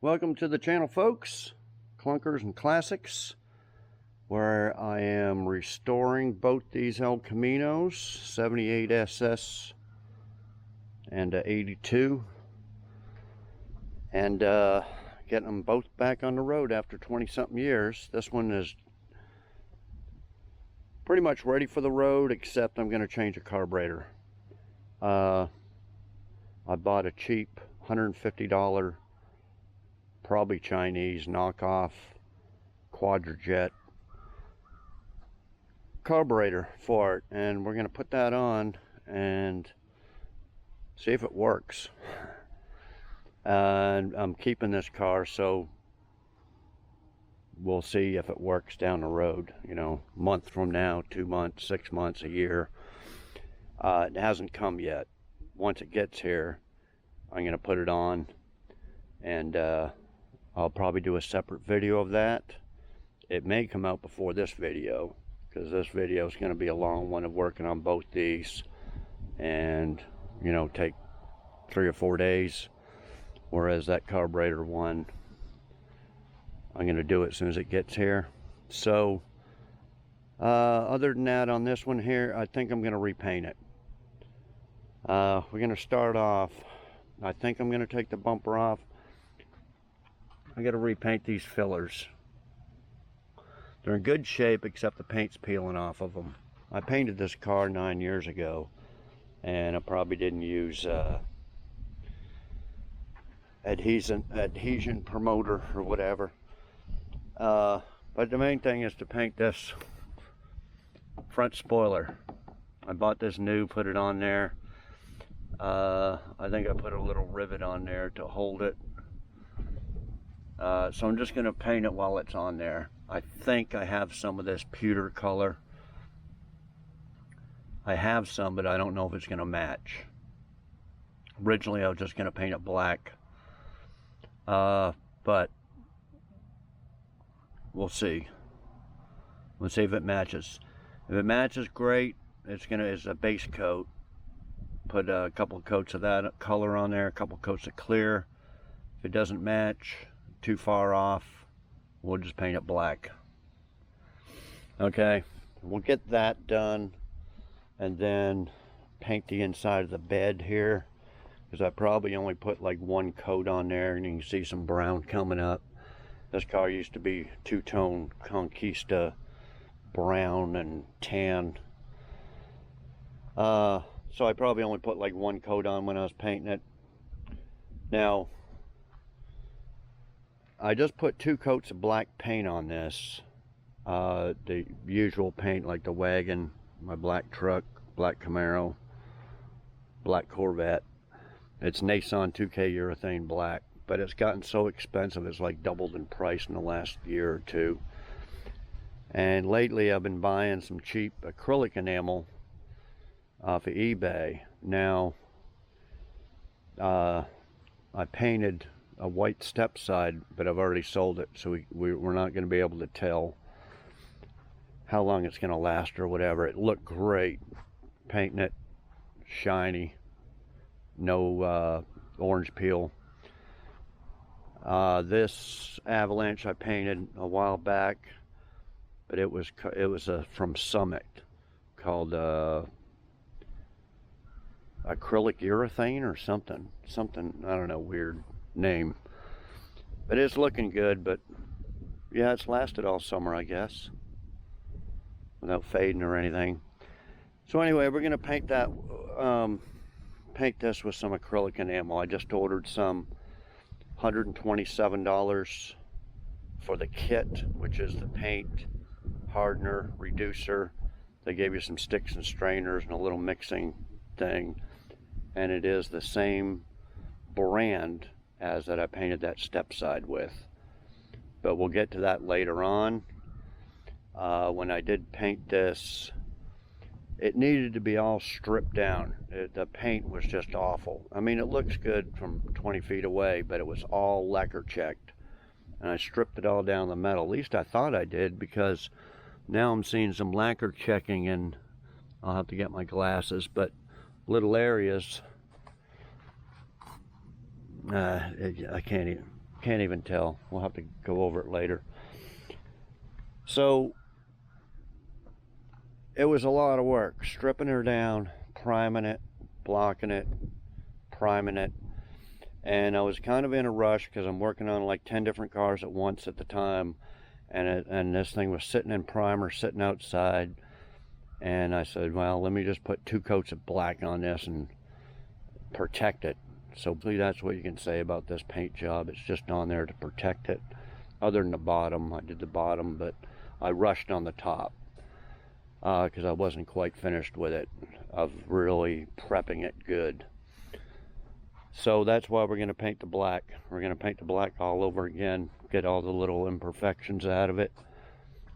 Welcome to the channel, folks. Clunkers and Classics, where I am restoring both these old Caminos, 78 SS and 82, and getting them both back on the road after 20-something years. This one is pretty much ready for the road, except I'm going to change a carburetor. I bought a cheap $150 probably Chinese knockoff quadrajet carburetor for it, and we're going to put that on and see if it works. And I'm keeping this car, so we'll see if it works down the road, you know, a month from now, 2 months, 6 months, a year. It hasn't come yet. Once it gets here, I'm going to put it on, and I'll probably do a separate video of that. It may come out before this video, because this video is going to be a long one of working on both these, and you know, take 3 or 4 days, whereas that carburetor one, I'm going to do it as soon as it gets here. So other than that, on this one here, I think I'm going to repaint it. We're going to start off, I think I'm going to take the bumper off. I got to repaint these fillers. They're in good shape, except the paint's peeling off of them. I painted this car 9 years ago, and I probably didn't use adhesion promoter or whatever. But the main thing is to paint this front spoiler. I bought this new, put it on there. I think I put a little rivet on there to hold it. So I'm just going to paint it while it's on there. I think I have some of this pewter color. I have some, but I don't know if it's going to match. Originally I was just going to paint it black. But we'll see. We'll see if it matches. If it matches, great. It's a base coat. Put a couple of coats of that color on there, a couple of coats of clear. If it doesn't match, too far off, we'll just paint it black. Okay, we'll get that done, and then paint the inside of the bed here, because I probably only put like 1 coat on there, and you can see some brown coming up. This car used to be two-tone Conquista brown and tan. So I probably only put like 1 coat on when I was painting it. Now, I just put 2 coats of black paint on this. The usual paint, like the wagon, my black truck, black Camaro, black Corvette. It's Nissan 2K urethane black, but it's gotten so expensive, it's like doubled in price in the last year or two. And lately I've been buying some cheap acrylic enamel off of eBay. Now, I painted a white step side, but I've already sold it, so we're not going to be able to tell how long it's going to last or whatever. It looked great painting it shiny, no orange peel. This Avalanche I painted a while back, but it was from Summit, called acrylic urethane or something, I don't know, weird name, but it's looking good. But yeah, it's lasted all summer, I guess, without fading or anything. So anyway, we're going to paint that, paint this with some acrylic enamel. I just ordered some, $127 for the kit, which is the paint, hardener, reducer. They gave you some sticks and strainers and a little mixing thing, and it is the same brand as that I painted that step side with. But we'll get to that later on. When I did paint this, it needed to be all stripped down. The paint was just awful. I mean, it looks good from 20 feet away, but it was all lacquer checked, and I stripped it all down the metal. At least I thought I did, because now I'm seeing some lacquer checking, and I'll have to get my glasses, but little areas, I can't even, Can't even tell. We'll have to go over it later. So it was a lot of work, stripping her down, priming it, blocking it, priming it. And I was kind of in a rush because I'm working on like 10 different cars at once at the time. And this thing was sitting in primer, sitting outside. And I said, well, let me just put 2 coats of black on this and protect it. So that's what you can say about this paint job. It's just on there to protect it. Other than the bottom, I did the bottom, but I rushed on the top because I wasn't quite finished with it, of really prepping it good. So that's why we're going to paint the black. We're going to paint the black all over again, get all the little imperfections out of it.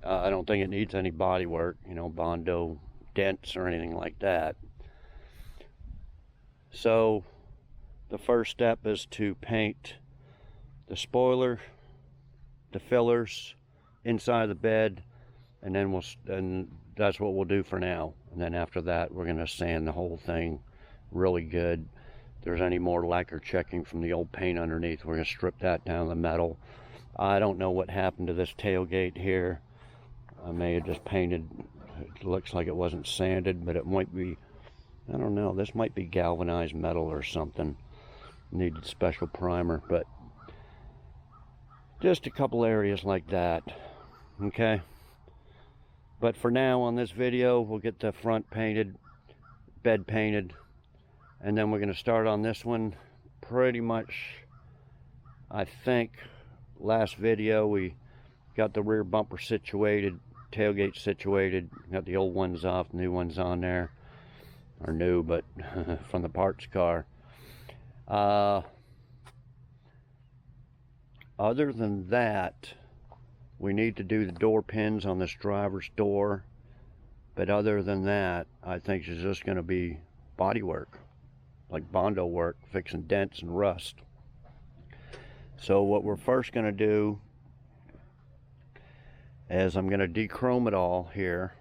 I don't think it needs any body work, you know, Bondo dents or anything like that. So the first step is to paint the spoiler, the fillers, inside the bed, and then that's what we'll do for now. And then after that, we're going to sand the whole thing really good. If there's any more lacquer checking from the old paint underneath, we're going to strip that down the metal. I don't know what happened to this tailgate here. I may have just painted, it looks like it wasn't sanded, but it might be, I don't know, this might be galvanized metal or something. Needed special primer, but just a couple areas like that, okay? But for now, on this video, we'll get the front painted, bed painted, and then we're going to start on this one. Pretty much, I think, last video we got the rear bumper situated, tailgate situated, got the old ones off, new ones on there, or new, but from the parts car. Other than that, we need to do the door pins on this driver's door, but other than that, I think it's just going to be body work, like Bondo work, fixing dents and rust. So what we're first going to do is I'm going to de-chrome it all here,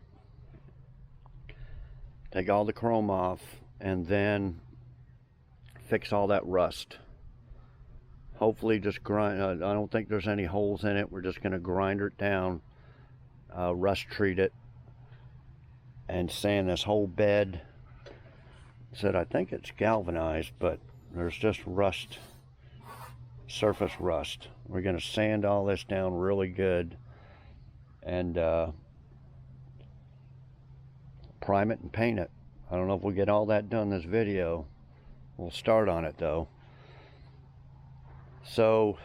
take all the chrome off, and then fix all that rust. Hopefully just grind, I don't think there's any holes in it. We're just going to grind it down, rust treat it, and sand this whole bed. Said I think it's galvanized, but there's just rust, surface rust. We're going to sand all this down really good and prime it and paint it. I don't know if we'll get all that done this video. We'll start on it though. So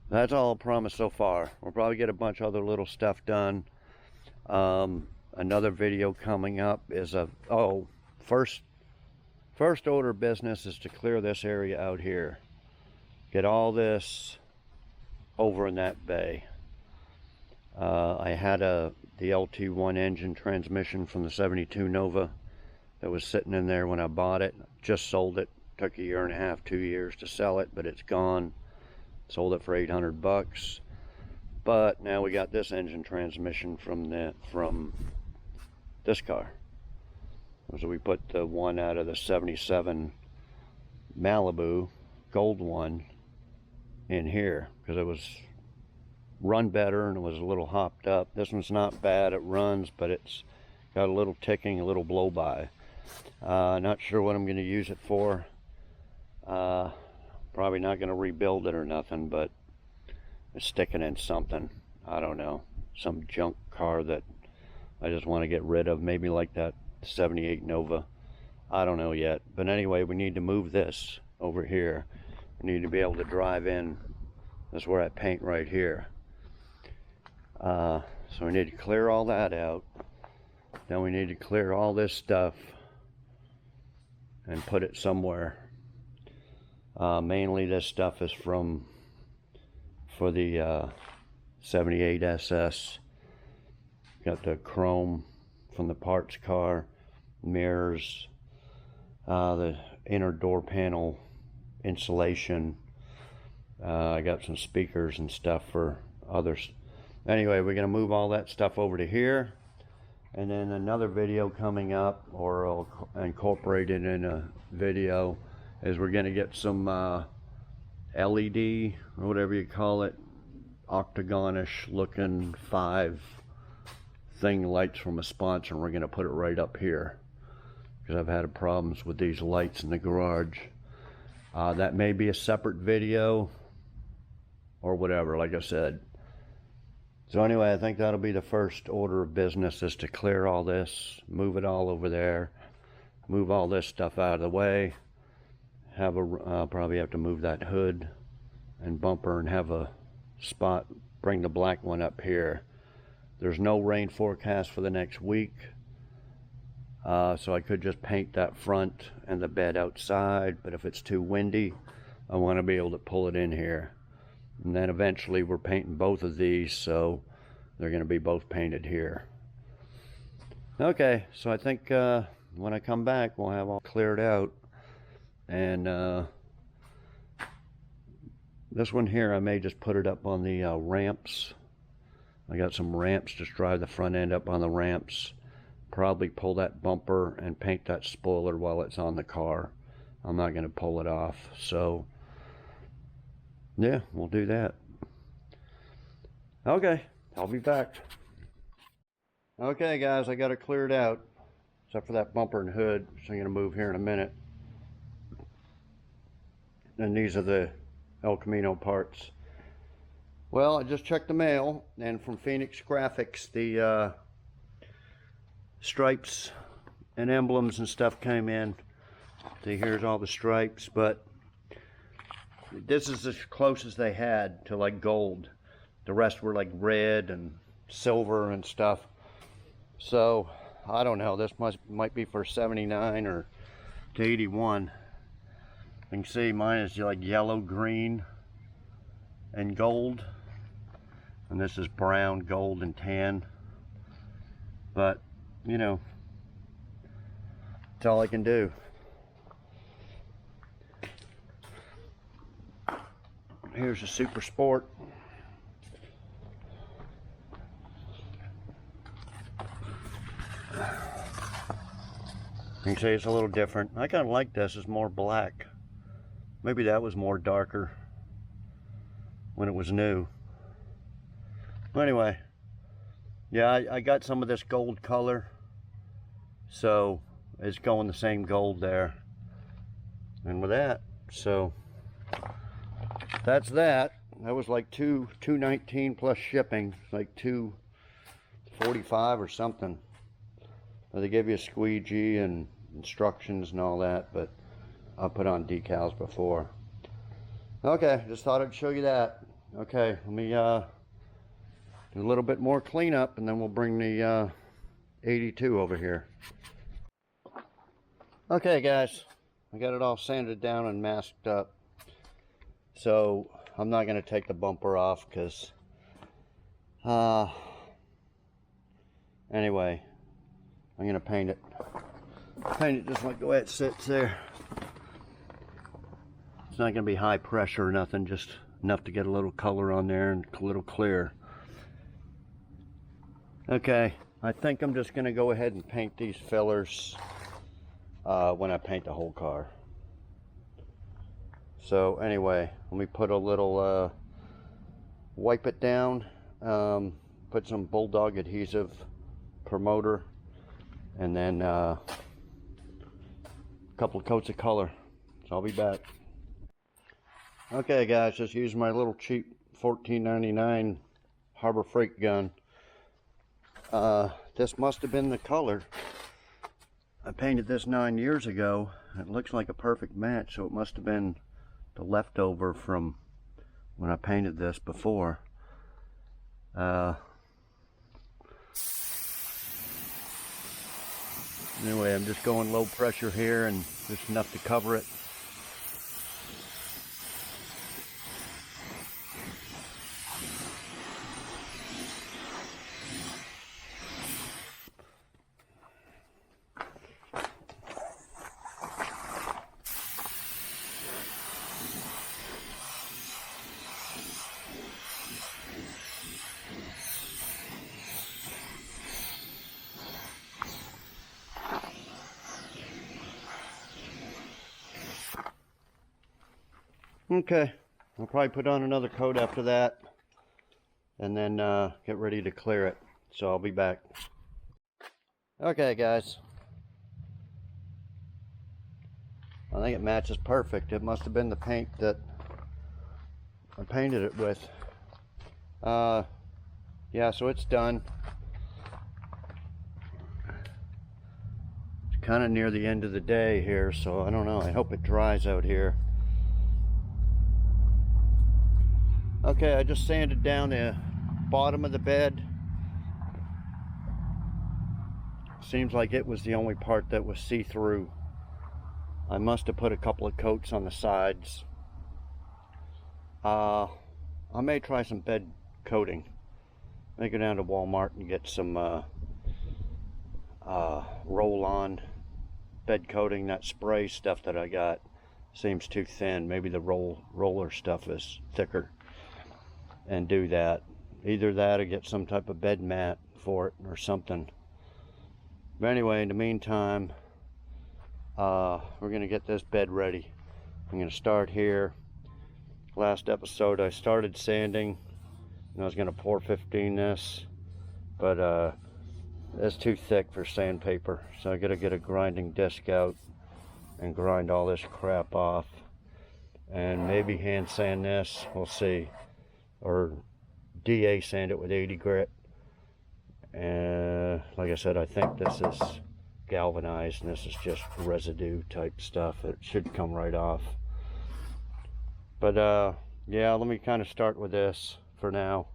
that's all promised so far. We'll probably get a bunch of other little stuff done. Another video coming up is first order of business is to clear this area out here. Get all this over in that bay. I had the LT1 engine transmission from the 72 Nova that was sitting in there when I bought it. Just sold it. Took a year and a half, 2 years to sell it, but it's gone. Sold it for 800 bucks. But now we got this engine transmission from this car. So we put the one out of the 77 Malibu, gold one, in here because it was run better and it was a little hopped up. This one's not bad, it runs, but it's got a little ticking, a little blow by. Not sure what I'm going to use it for. Probably not going to rebuild it or nothing, but it's sticking in something. I don't know, some junk car that I just want to get rid of, maybe like that 78 Nova. I don't know yet, but anyway, we need to move this over here. We need to be able to drive in. That's where I paint right here. So we need to clear all that out. Then we need to clear all this stuff and put it somewhere. Mainly this stuff is for the 78 SS. Got the chrome from the parts car, mirrors, the inner door panel insulation. I got some speakers and stuff for others. Anyway, we're going to move all that stuff over to here. And then another video coming up, or I'll incorporate it in a video, is we're going to get some LED or whatever you call it, octagonish looking 5 thing lights from a sponsor, and we're going to put it right up here because I've had problems with these lights in the garage. That may be a separate video or whatever, like I said. So anyway, I think that'll be the first order of business, is to clear all this, move it all over there, move all this stuff out of the way, have a probably have to move that hood and bumper and have a spot, bring the black one up here. There's no rain forecast for the next week, so I could just paint that front and the bed outside, but if it's too windy, I want to be able to pull it in here. And then eventually we're painting both of these, so they're going to be both painted here. Okay, so I think when I come back, we'll have all cleared out. And this one here, I may just put it up on the ramps. I got some ramps, just drive the front end up on the ramps. Probably pull that bumper and paint that spoiler while it's on the car. I'm not going to pull it off, so yeah, we'll do that. Okay, I'll be back. Okay guys, I got it cleared out, except for that bumper and hood, so I'm going to move here in a minute. And these are the El Camino parts. Well, I just checked the mail, and from Phoenix Graphics, the stripes and emblems and stuff came in. See, here's all the stripes, but this is as close as they had to like gold. The rest were like red and silver and stuff. So I don't know, this might be for 79 or to 81. You can see mine is like yellow, green, and gold, and this is brown, gold, and tan. But you know, that's all I can do. Here's a Super Sport. You can see it's a little different. I kind of like this. It's more black. Maybe that was more darker when it was new. But anyway, yeah, I got some of this gold color, so it's going the same gold there. And with that, so that's that. That was like $219 plus shipping, like $245 or something. They give you a squeegee and instructions and all that, but I'll put on decals before. Okay, just thought I'd show you that. Okay, let me do a little bit more cleanup, and then we'll bring the 82 over here. Okay guys, I got it all sanded down and masked up. So I'm not going to take the bumper off because anyway, I'm going to paint it just like the way it sits there. It's not going to be high pressure or nothing, just enough to get a little color on there and a little clear. Okay, I think I'm just going to go ahead and paint these fillers when I paint the whole car. So anyway, let me put a little wipe it down, put some Bulldog adhesive promoter, and then a couple of coats of color. So I'll be back. Okay guys, just use my little cheap $14.99 Harbor Freight gun. This must have been the color. I painted this 9 years ago. It looks like a perfect match, so it must have been the leftover from when I painted this before. Anyway, I'm just going low pressure here and just enough to cover it. Okay, I'll probably put on another coat after that, and then get ready to clear it. So I'll be back. Okay, guys. I think it matches perfect. It must have been the paint that I painted it with. Yeah, so it's done. It's kind of near the end of the day here, so I don't know. I hope it dries out here. Okay, I just sanded down the bottom of the bed. Seems like it was the only part that was see-through. I must have put a couple of coats on the sides. I may try some bed coating. I may go down to Walmart and get some roll-on bed coating. That spray stuff that I got seems too thin. Maybe the roller stuff is thicker, and do that. Either that or get some type of bed mat for it or something. But anyway, in the meantime, we're gonna get this bed ready. I'm gonna start here. Last episode I started sanding and I was gonna pour 15 this, but it's too thick for sandpaper, so I gotta get a grinding disc out and grind all this crap off, and maybe hand sand this, we'll see, or DA sand it with 80 grit. And like I said, I think this is galvanized and this is just residue type stuff. It should come right off. But yeah, let me kind of start with this for now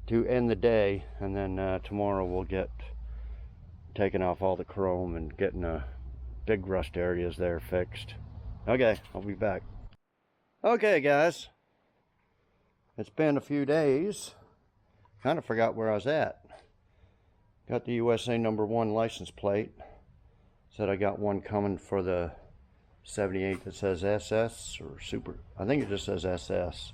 to end the day, and then tomorrow we'll get taking off all the chrome and getting the big rust areas there fixed. Okay, I'll be back. Okay, guys, it's been a few days. Kind of forgot where I was at. Got the USA #1 license plate. Said I got one coming for the 78 that says SS or Super. I think it just says SS.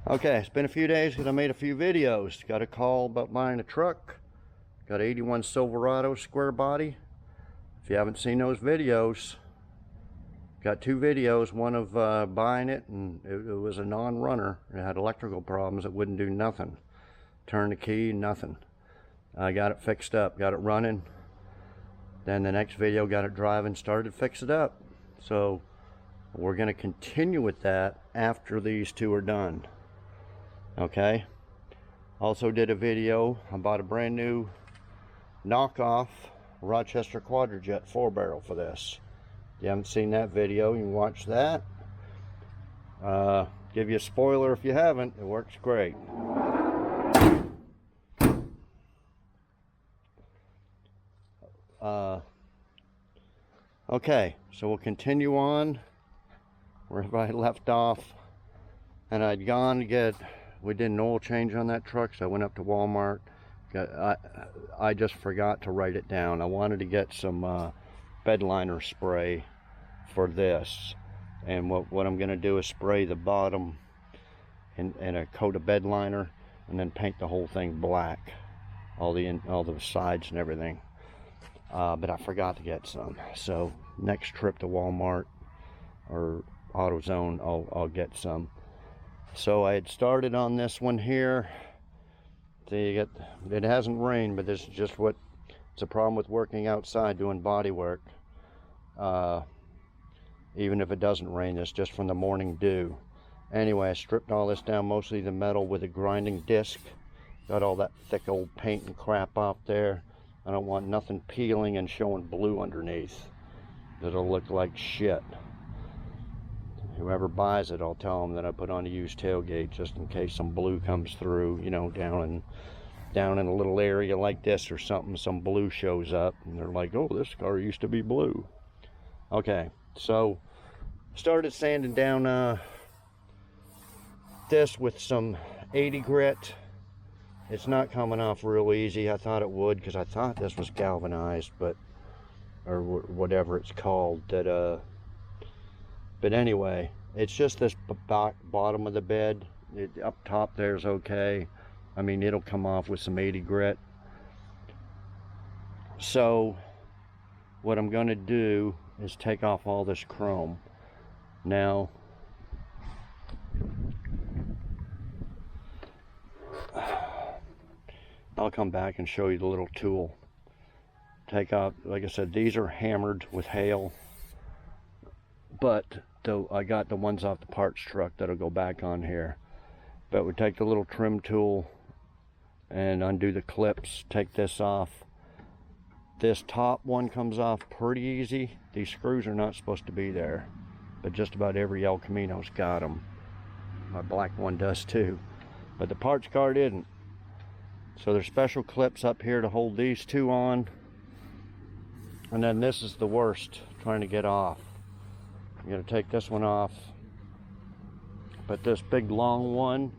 Okay, it's been a few days because I made a few videos. Got a call about buying a truck. Got 81 Silverado square body. If you haven't seen those videos, got 2 videos. One of buying it, and it was a non-runner. It had electrical problems. It wouldn't do nothing. Turn the key, nothing. I got it fixed up, got it running. Then the next video, got it driving, started to fix it up. So we're going to continue with that after these 2 are done. Okay. Also did a video. I bought a brand new knockoff Rochester Quadrajet 4-barrel for this. If you haven't seen that video, you can watch that. Give you a spoiler if you haven't. It works great. Okay, so we'll continue on where I left off, and I'd gone to get, we did an oil change on that truck, so I went up to Walmart. I just forgot to write it down. I wanted to get some bedliner spray for this, and what I'm going to do is spray the bottom in a coat of bedliner, and then paint the whole thing black, all the sides and everything. But I forgot to get some, so next trip to Walmart or AutoZone, I'll get some. So I had started on this one here. See, it hasn't rained, but this is just it's a problem with working outside doing body work. Even if it doesn't rain, it's just from the morning dew. Anyway, I stripped all this down, mostly the metal, with a grinding disc. Got all that thick old paint and crap off there. I don't want nothing peeling and showing blue underneath. It'll look like shit. Whoever buys it, I'll tell them that I put on a used tailgate just in case some blue comes through, you know, down in a little area like this or something, some blue shows up and they're like, oh, this car used to be blue. Okay, so started sanding down this with some 80 grit. It's not coming off real easy. I thought it would, because I thought this was galvanized, but, or whatever it's called. But anyway, it's just this bottom of the bed. Up top there's okay. I mean, it'll come off with some 80 grit. So what I'm going to do is take off all this chrome. Now, I'll come back and show you the little tool. Take out, like I said, these are hammered with hail, but I got the ones off the parts truck that'll go back on here. But we take the little trim tool and undo the clips, take this off. This top one comes off pretty easy. These screws are not supposed to be there, but just about every El Camino's got them. My black one does too, but the parts car didn't. So there's special clips up here to hold these two on. And then this is the worst, trying to get off. You gotta take this one off. But this big long one,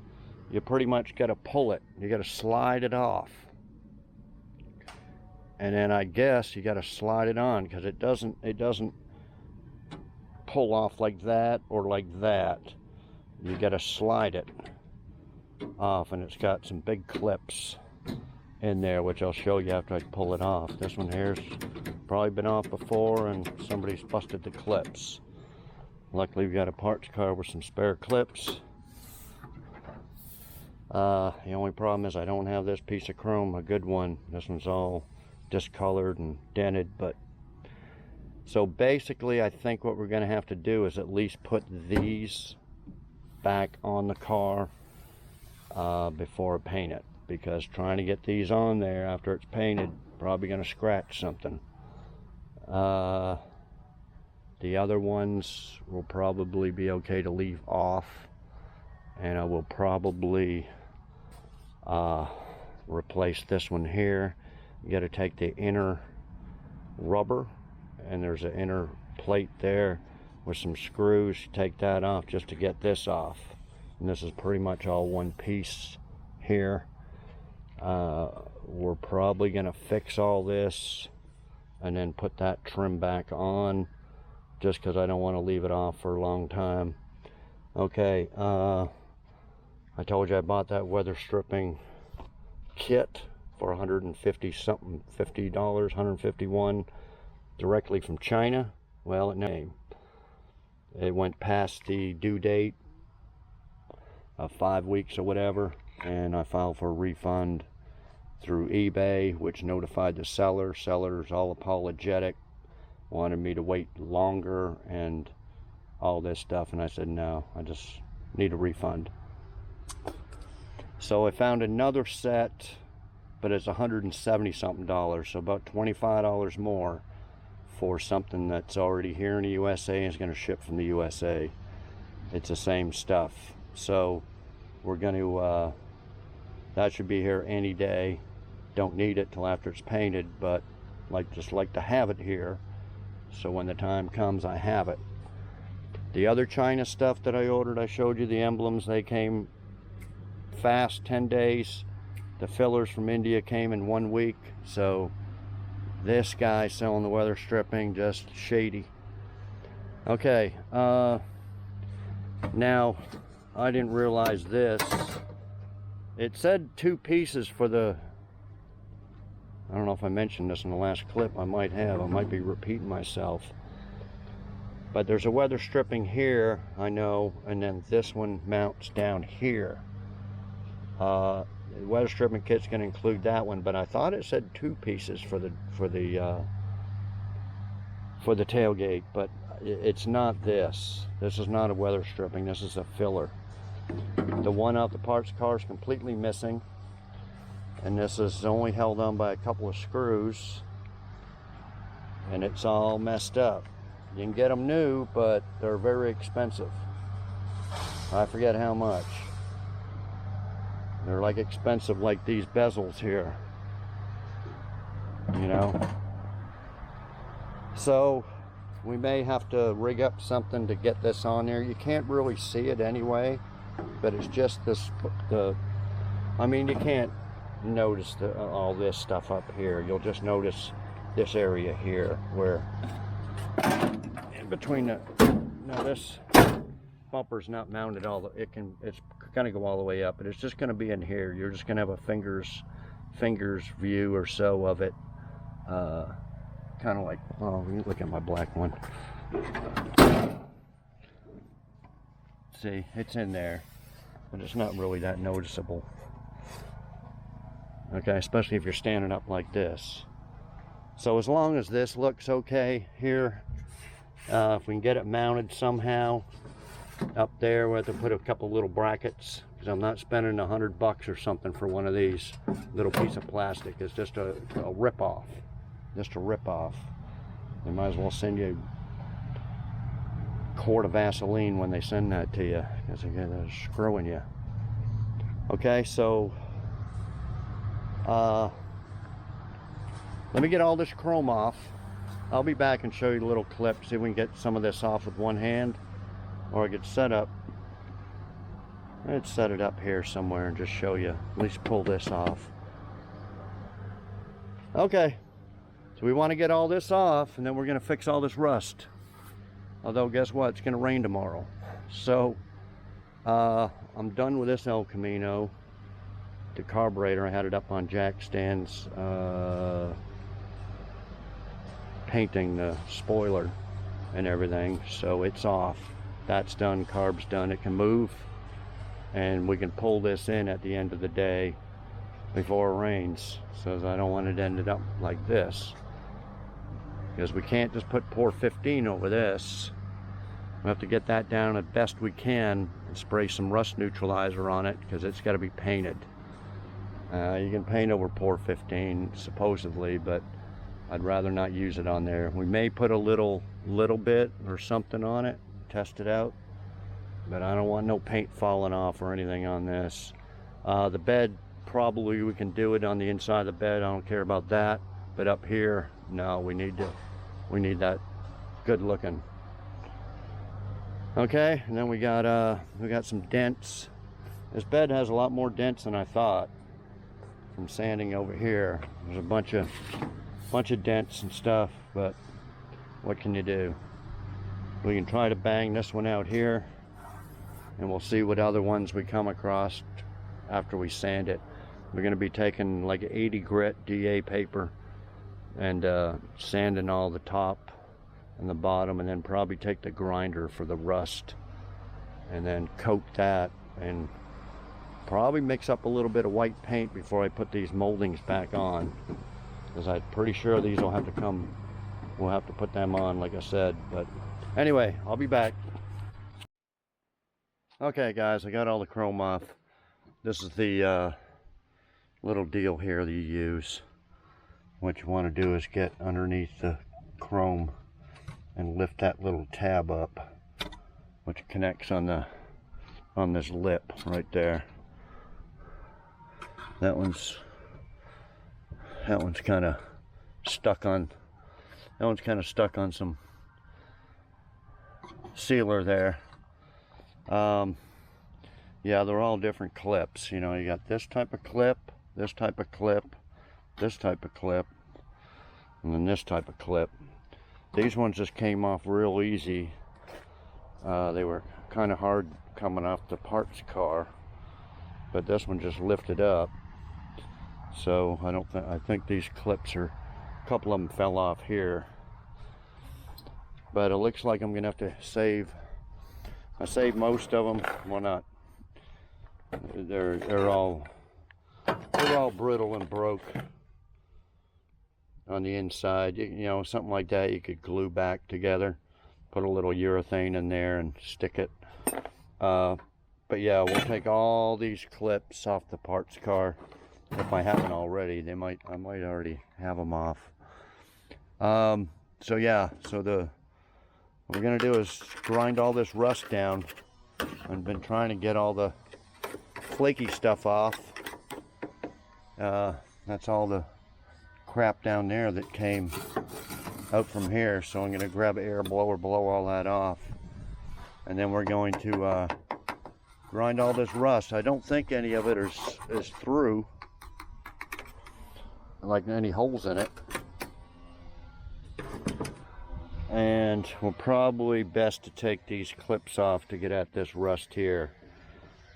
you pretty much gotta pull it. You gotta slide it off. And then I guess you gotta slide it on, because it doesn't pull off like that or like that. You gotta slide it off, and it's got some big clips in there, which I'll show you after I pull it off. This one here's probably been off before, and somebody's busted the clips. Luckily we got a parts car with some spare clips. The only problem is I don't have this piece of chrome, a good one. This one's all discolored and dented. But so basically I think what we're going to have to do is at least put these back on the car before I paint it, because trying to get these on there after it's painted, probably going to scratch something. The other ones will probably be okay to leave off, and I will probably replace this one here. You got to take the inner rubber, and there's an inner plate there with some screws. Take that off just to get this off, and this is pretty much all one piece here. We're probably gonna fix all this and then put that trim back on, just because I don't want to leave it off for a long time. Okay, I told you I bought that weather stripping kit for $150 something, $50, $151, directly from China. Well, it went past the due date of 5 weeks or whatever, and I filed for a refund through eBay, which notified the seller. Seller's all apologetic, wanted me to wait longer and all this stuff, and I said no, I just need a refund. So I found another set, but it's $170 something, so about $25 more for something that's already here in the USA and is going to ship from the USA. It's the same stuff. So we're going to that should be here any day. Don't need it till after it's painted, but just like to have it here, so when the time comes I have it. The other China stuff that I ordered, I showed you the emblems. They came fast, 10 days. The fillers from India came in 1 week. So this guy selling the weather stripping, just shady. Okay, now I didn't realize this. It said 2 pieces for the, I don't know if I mentioned this in the last clip. I might have. I might be repeating myself. But there's a weather stripping here, I know, and then this one mounts down here. The weather stripping kit's going to include that one, but I thought it said 2 pieces for the tailgate, but it's not this. This is not a weather stripping. This is a filler. The one out the parts car is completely missing, and this is only held on by a couple of screws, and it's all messed up. You can get them new, but they're very expensive. I forget how much. They're like expensive, like these bezels here, you know. So we may have to rig up something to get this on there. You can't really see it anyway, but it's just this, I mean, you can't notice all this stuff up here. You'll just notice this area here where in between now this bumper's not mounted it's gonna go all the way up, but it's just gonna be in here. You're just gonna have a fingers view or so of it, kind of like, oh, you look at my black one. See, it's in there, but it's not really that noticeable. Okay, especially if you're standing up like this. So as long as this looks okay here, if we can get it mounted somehow up there, we have to put a couple little brackets, because I'm not spending $100 or something for one of these little piece of plastic. It's just a rip-off. Just a rip-off. They might as well send you a quart of Vaseline when they send that to you, because they're screwing you. Okay, so let me get all this chrome off. I'll be back and show you a little clip, see if we can get some of this off with one hand, or I could set up. I'd set it up here somewhere and just show you, at least pull this off. Okay, so we want to get all this off, and then we're going to fix all this rust. Although guess what, it's going to rain tomorrow. So I'm done with this El Camino. The carburetor, I had it up on jack stands, painting the spoiler and everything, so it's off. That's done, carb's done, it can move, and we can pull this in at the end of the day before it rains. So I don't want it to end up like this, because we can't just put pour 15 over this. We have to get that down as best we can and spray some rust neutralizer on it, because it's got to be painted. You can paint over pour 15 supposedly, but I'd rather not use it on there. We may put a little bit or something on it, test it out, but I don't want no paint falling off or anything on this. The bed, probably we can do it on the inside of the bed. I don't care about that, but up here, no, we need that good looking. Okay, and then we got some dents. This bed has a lot more dents than I thought from sanding over here. There's a bunch of dents and stuff, but what can you do? We can try to bang this one out here, and we'll see what other ones we come across after we sand it. We're going to be taking like 80 grit DA paper and sanding all the top and the bottom, and then probably take the grinder for the rust and then coat that, and probably mix up a little bit of white paint before I put these moldings back on, because I'm pretty sure these will have to come, we'll have to put them on like I said. But anyway, I'll be back. Okay guys, I got all the chrome off. This is the little deal here that you use. What you want to do is get underneath the chrome and lift that little tab up, which connects on this lip right there. That one's kind of stuck on. That one's kind of stuck on some sealer there. Yeah, they're all different clips. You know, you got this type of clip, this type of clip, this type of clip, and then this type of clip. These ones just came off real easy. They were kind of hard coming off the parts car, but this one just lifted up. So I think these clips are, a couple of them fell off here, but it looks like I'm gonna have to save. I saved most of them. Well, not. They're all brittle and broke on the inside. You know, something like that you could glue back together, put a little urethane in there and stick it. But yeah, we'll take all these clips off the parts car. If I haven't already, I might already have them off. So yeah, so what we're gonna do is grind all this rust down. I've been trying to get all the flaky stuff off. That's all the crap down there that came out from here, so I'm gonna grab an air blower, blow all that off, and then we're going to grind all this rust. I don't think any of it is through, like any holes in it, and we're probably best to take these clips off to get at this rust here,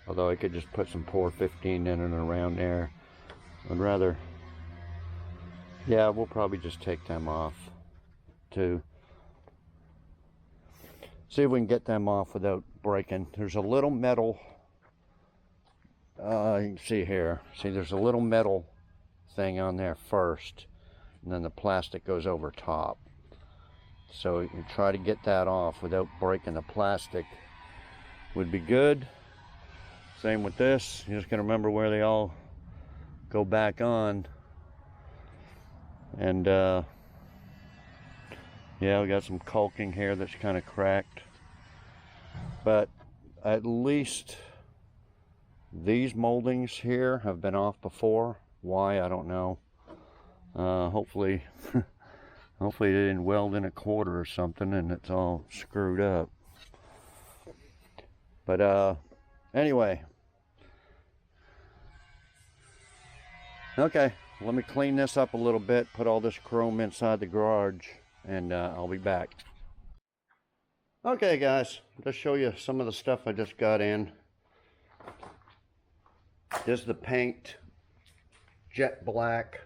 although I could just put some pour 15 in and around there. I'd rather, yeah, we'll probably just take them off to see if we can get them off without breaking. There's a little metal, you can see here, see there's a little metal thing on there first, and then the plastic goes over top. So you try to get that off without breaking the plastic would be good. Same with this. You're just going to remember where they all go back on. And yeah, we got some caulking here that's kind of cracked. But at least these moldings here have been off before. Why, I don't know. Hopefully hopefully they didn't weld in a quarter or something and it's all screwed up. But anyway. Okay, let me clean this up a little bit, put all this chrome inside the garage, and I'll be back. Okay guys, let's show you some of the stuff I just got in. This is the paint, jet black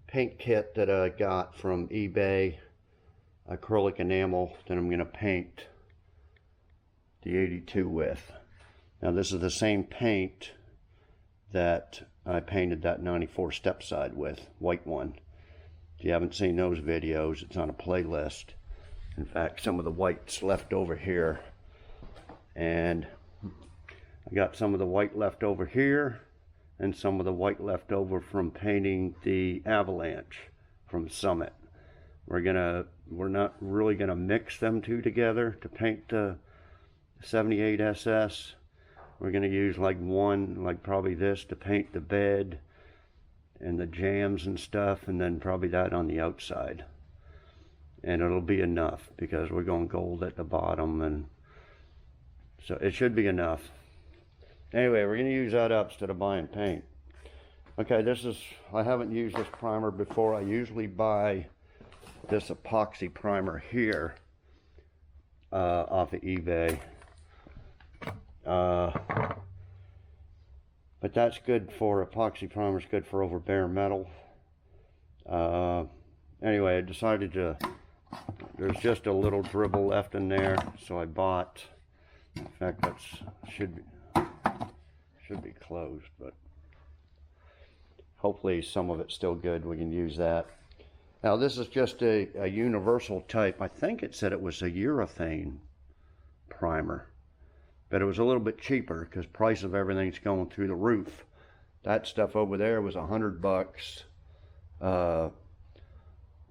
paint kit that I got from eBay, acrylic enamel that I'm going to paint the 82 with. Now this is the same paint that I painted that 94 step side with, white one. If you haven't seen those videos, it's on a playlist. In fact, some of the white's left over here, and I got some of the white left over here and some of the white left over from painting the Avalanche from Summit. We're not really gonna mix them two together to paint the 78 SS. We're gonna use like one, like probably this, to paint the bed and the jams and stuff, and then probably that on the outside. And it'll be enough because we're going gold at the bottom, and so it should be enough. Anyway, we're gonna use that up instead of buying paint. Okay, this is, I haven't used this primer before. I usually buy this epoxy primer here off of eBay. But that's good for, epoxy primer is good for over bare metal. Anyway, I decided to, there's just a little dribble left in there, so I bought, in fact that's, should be closed, but hopefully some of it's still good. We can use that. Now this is just a universal type. I think it said it was a urethane primer, but it was a little bit cheaper because price of everything's going through the roof. That stuff over there was $100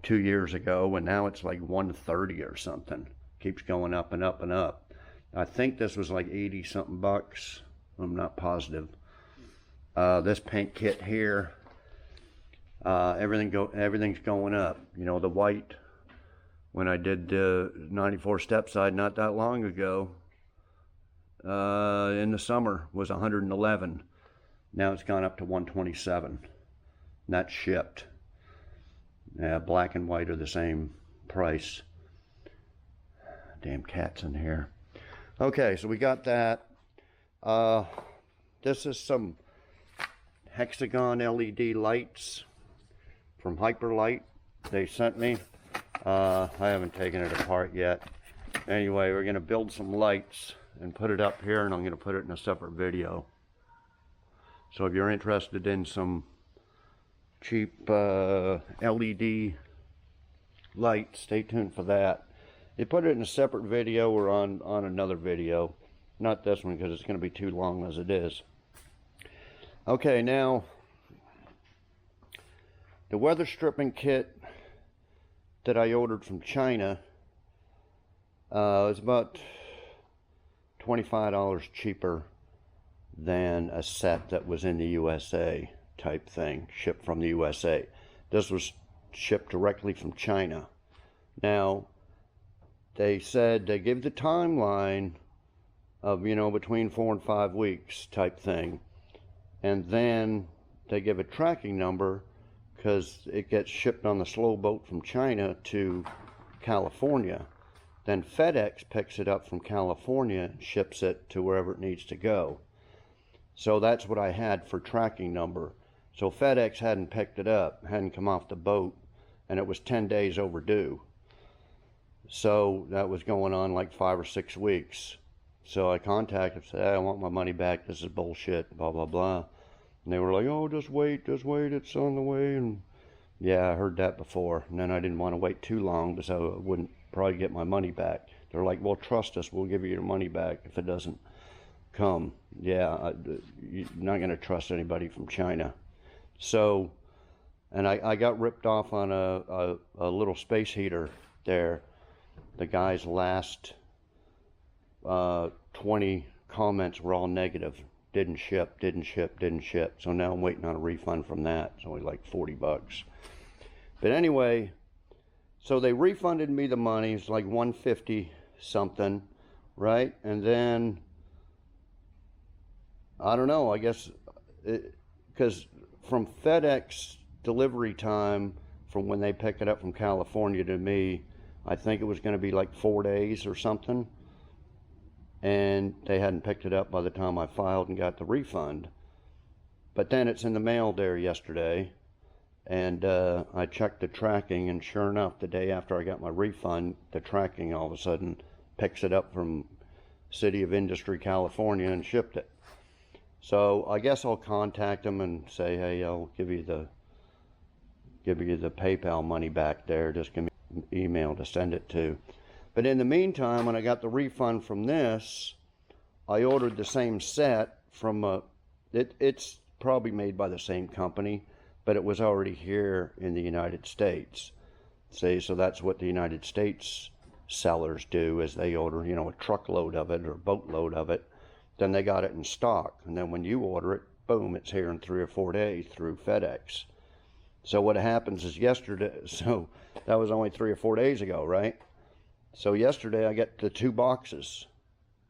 2 years ago, and now it's like $130 or something. Keeps going up and up and up. I think this was like 80 something bucks. I'm not positive. This paint kit here, everything's going up. You know, the white, when I did the 94 step side not that long ago, in the summer was 111. Now it's gone up to 127. And that's shipped. Yeah, black and white are the same price. Damn cats in here. Okay, so we got that. This is some hexagon LED lights from Hyperlight they sent me. I haven't taken it apart yet. Anyway, we're gonna build some lights and put it up here, and I'm gonna put it in a separate video. So if you're interested in some cheap LED lights, stay tuned for that. They put it in a separate video or on another video. Not this one because it's going to be too long as it is. Okay, now the weather stripping kit that I ordered from China is about $25 cheaper than a set that was in the USA type thing, shipped from the USA. This was shipped directly from China. Now, they said they give the timeline of, you know, between 4 and 5 weeks type thing. And then they give a tracking number because it gets shipped on the slow boat from China to California. Then FedEx picks it up from California and ships it to wherever it needs to go. So that's what I had for tracking number. So FedEx hadn't picked it up, hadn't come off the boat, and it was 10 days overdue. So that was going on like 5 or 6 weeks. So I contacted, said, hey, I want my money back, this is bullshit, blah, blah, blah. And they were like, oh, just wait, it's on the way. And yeah, I heard that before. And then I didn't want to wait too long, so I wouldn't probably get my money back. They're like, well, trust us, we'll give you your money back if it doesn't come. Yeah, you're not going to trust anybody from China. So, and I got ripped off on a little space heater there. The guy's last 20 comments were all negative. Didn't ship. So now I'm waiting on a refund from that. It's only like 40 bucks. But anyway, so they refunded me the money. It's like 150 something, right? And then, I don't know, I guess, because from FedEx delivery time, from when they pick it up from California to me, I think it was going to be like 4 days or something. And they hadn't picked it up by the time I filed and got the refund. But then it's in the mail there yesterday, and I checked the tracking, and sure enough, the day after I got my refund, the tracking all of a sudden picks it up from City of Industry, California, and shipped it. So I guess I'll contact them and say, hey, I'll give you the PayPal money back there. Just give me an email to send it to. But in the meantime, when I got the refund from this, I ordered the same set from it's probably made by the same company, but it was already here in the United States. See, so that's what the United States sellers do, is they order, you know, a truckload of it or a boatload of it. Then they got it in stock. And then when you order it, boom, it's here in 3 or 4 days through FedEx. So what happens is yesterday, so that was only 3 or 4 days ago, right? So yesterday I get the 2 boxes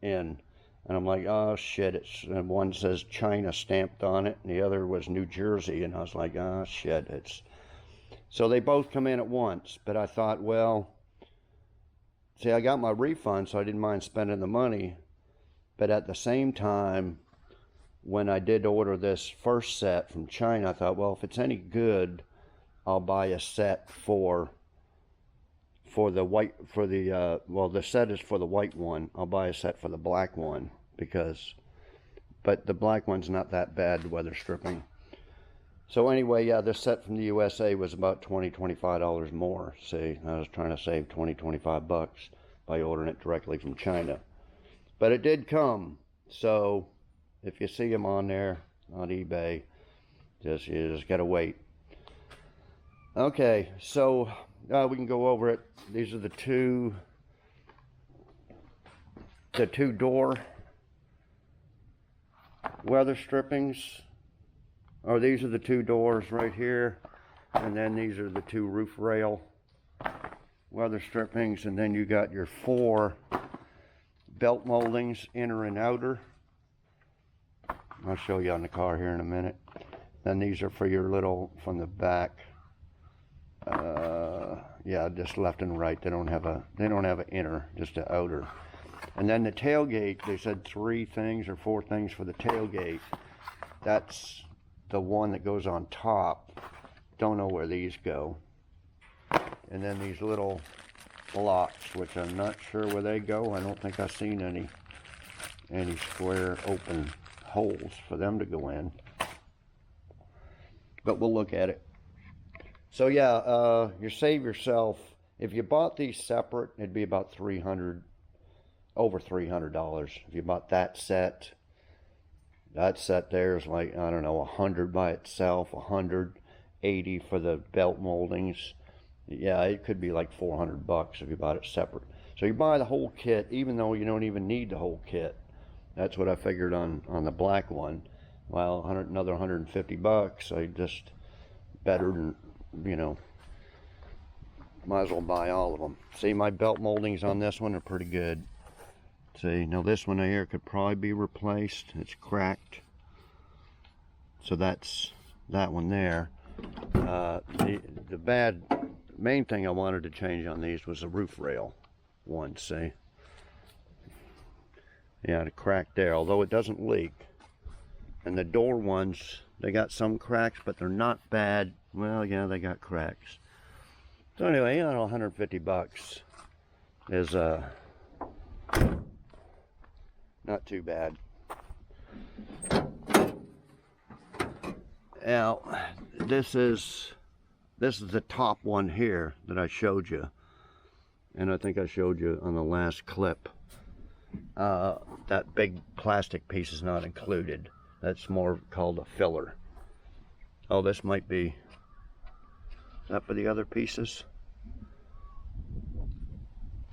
in, and I'm like, oh shit, and one says China stamped on it, and the other was New Jersey, and I was like, oh shit, so they both come in at once. But I thought, well, see, I got my refund, so I didn't mind spending the money. But at the same time, when I did order this first set from China, I thought, well, if it's any good, I'll buy a set for the white, well, the set is for the white one. I'll buy a set for the black one, but the black one's not that bad, the weather stripping. So anyway, yeah, this set from the USA was about $20-25 more. See, I was trying to save 25 bucks by ordering it directly from China. But it did come. So if you see them on there on eBay, you just gotta wait. Okay, so we can go over it. These are the two door weather strippings. Or these are the 2 doors right here, and then these are the 2 roof rail weather strippings, and then you got your 4 belt moldings, inner and outer. I'll show you on the car here in a minute. Then these are for your little, from the back. Yeah, just left and right. They don't have an inner, just an outer. And then the tailgate, they said 3 things or 4 things for the tailgate. That's the one that goes on top. Don't know where these go. And then these little blocks, which I'm not sure where they go. I don't think I've seen any square open holes for them to go in. But we'll look at it. So yeah, you save yourself, if you bought these separate, it'd be about over $300. If you bought that set there is like, I don't know, 100 by itself, 180 for the belt moldings. Yeah, it could be like 400 bucks if you bought it separate. So you buy the whole kit, even though you don't even need the whole kit. That's what I figured on the black one. Well, another 150 bucks. I just better than, you know, might as well buy all of them. See, my belt moldings on this one are pretty good. See, now this one here could probably be replaced. It's cracked. So that's that one there. The main thing I wanted to change on these was the roof rail one, see? Yeah, the crack there, although it doesn't leak. And the door ones, they got some cracks, but they're not bad. Well, yeah, they got cracks. So anyway, you know, 150 bucks is not too bad. Now, this is the top one here that I showed you, and I think I showed you on the last clip. That big plastic piece is not included. That's more called a filler. Oh, this might be that for the other pieces.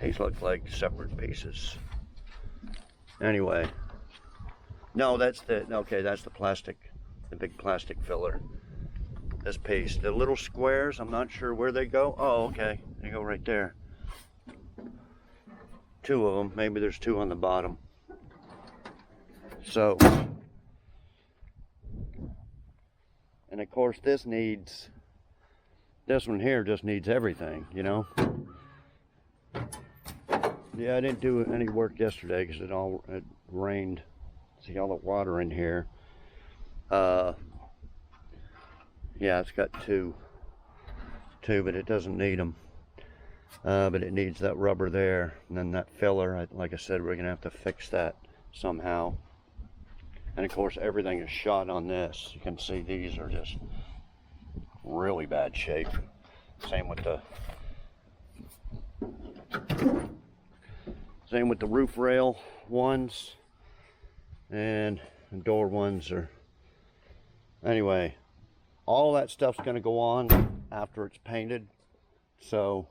These look like separate pieces. Anyway, no, that's the plastic, the big plastic filler. This piece, the little squares, I'm not sure where they go. Oh, okay, they go right there. Two of them, maybe there's two on the bottom. So, and of course this one here just needs everything, you know. Yeah, I didn't do any work yesterday because it rained. See all the water in here. Yeah, it's got two, but it doesn't need them. But it needs that rubber there, and then that filler. Like I said, we're gonna have to fix that somehow. And of course, everything is shot on this. You can see these are just really bad shape. Same with the roof rail ones, and the door ones are. Anyway, all that stuff's gonna go on after it's painted. So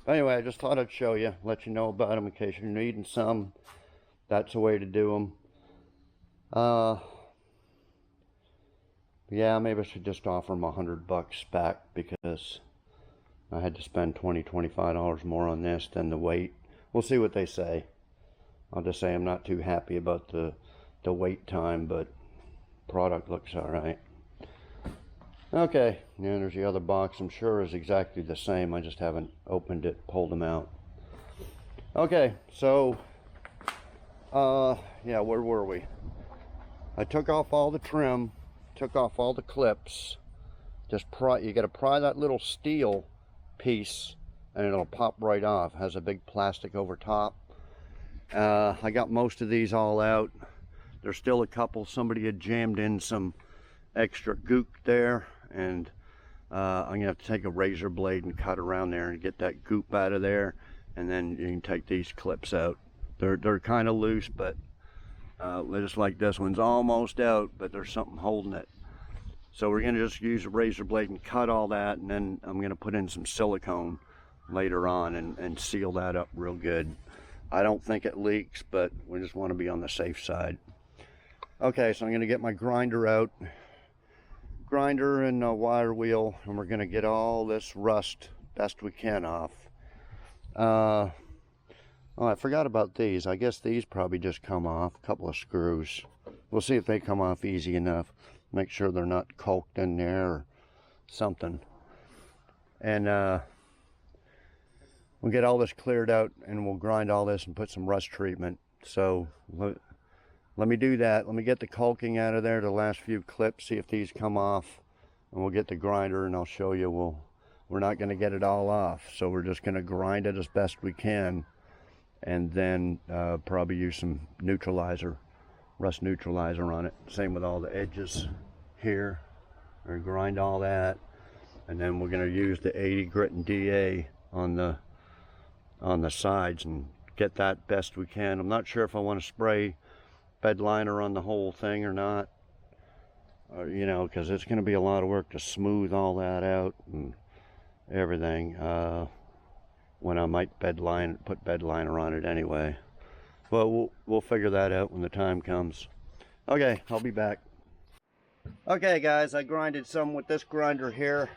anyway, I just thought I'd show you, let you know about them in case you're needing some. That's the way to do them. Yeah, maybe I should just offer them $100 back because I had to spend $20–25 more on this than the weight. We'll see what they say. I'll just say I'm not too happy about the wait time, but product looks all right. Okay, and there's the other box. I'm sure is exactly the same. I just haven't opened it, pulled them out. Okay, so yeah, where were we? I took off all the trim, took off all the clips. Just you got to pry that little steel piece and it'll pop right off. It has a big plastic over top. I got most of these all out. There's still a couple. Somebody had jammed in some extra gook there, and I'm gonna have to take a razor blade and cut around there and get that goop out of there, and then you can take these clips out. They're kind of loose, but just like this one's almost out, but there's something holding it. So we're gonna just use a razor blade and cut all that, and then I'm gonna put in some silicone later on and seal that up real good. I don't think it leaks, but we just want to be on the safe side. Okay, so I'm gonna get my grinder out. Grinder and a wire wheel, and we're gonna get all this rust best we can off. Oh, I forgot about these. I guess these probably just come off, a couple of screws. We'll see if they come off easy enough. Make sure they're not caulked in there or something. And we'll get all this cleared out, and we'll grind all this and put some rust treatment. So let me do that. Let me get the caulking out of there, the last few clips, see if these come off, and we'll get the grinder, and I'll show you. We're not going to get it all off, so we're just going to grind it as best we can, and then probably use some neutralizer, rust neutralizer on it. Same with all the edges here. We're going to grind all that, and then we're going to use the 80 grit and DA on the sides and get that best we can. I'm not sure if I want to spray bedliner on the whole thing or not, you know, because it's going to be a lot of work to smooth all that out and everything, when I might put bedliner on it anyway. But we'll figure that out when the time comes. Okay, I'll be back. Okay guys, I grinded some with this grinder here,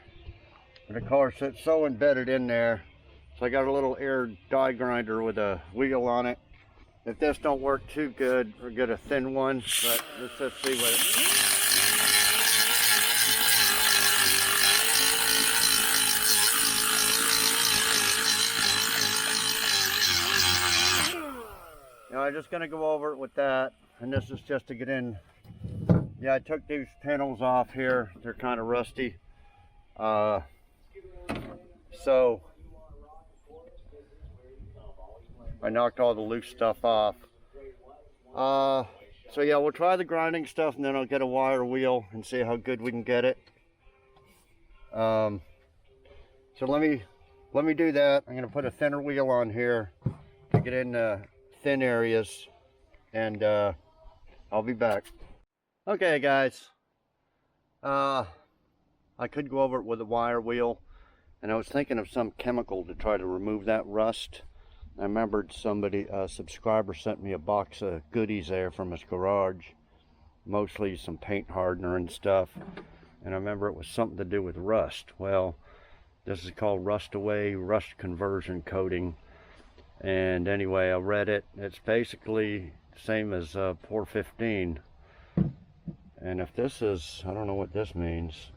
and of course it's so embedded in there, so I got a little air die grinder with a wheel on it. If this don't work too good, we'll get a thin one, but let's just see what you know, I'm just going to go over it with that, and this is just to get in. Yeah, I took these panels off here. They're kind of rusty. So I knocked all the loose stuff off. So yeah, we'll try the grinding stuff, and then I'll get a wire wheel and see how good we can get it. So let me do that. I'm gonna put a thinner wheel on here to get in thin areas, and I'll be back. Okay guys, I could go over it with a wire wheel, and I was thinking of some chemical to try to remove that rust. I remembered somebody, a subscriber, sent me a box of goodies there from his garage, mostly some paint hardener and stuff, and I remember it was something to do with rust. Well, this is called Rust Away Rust Conversion Coating, and anyway, I read it. It's basically the same as Pour 15, and if this is, I don't know what this means,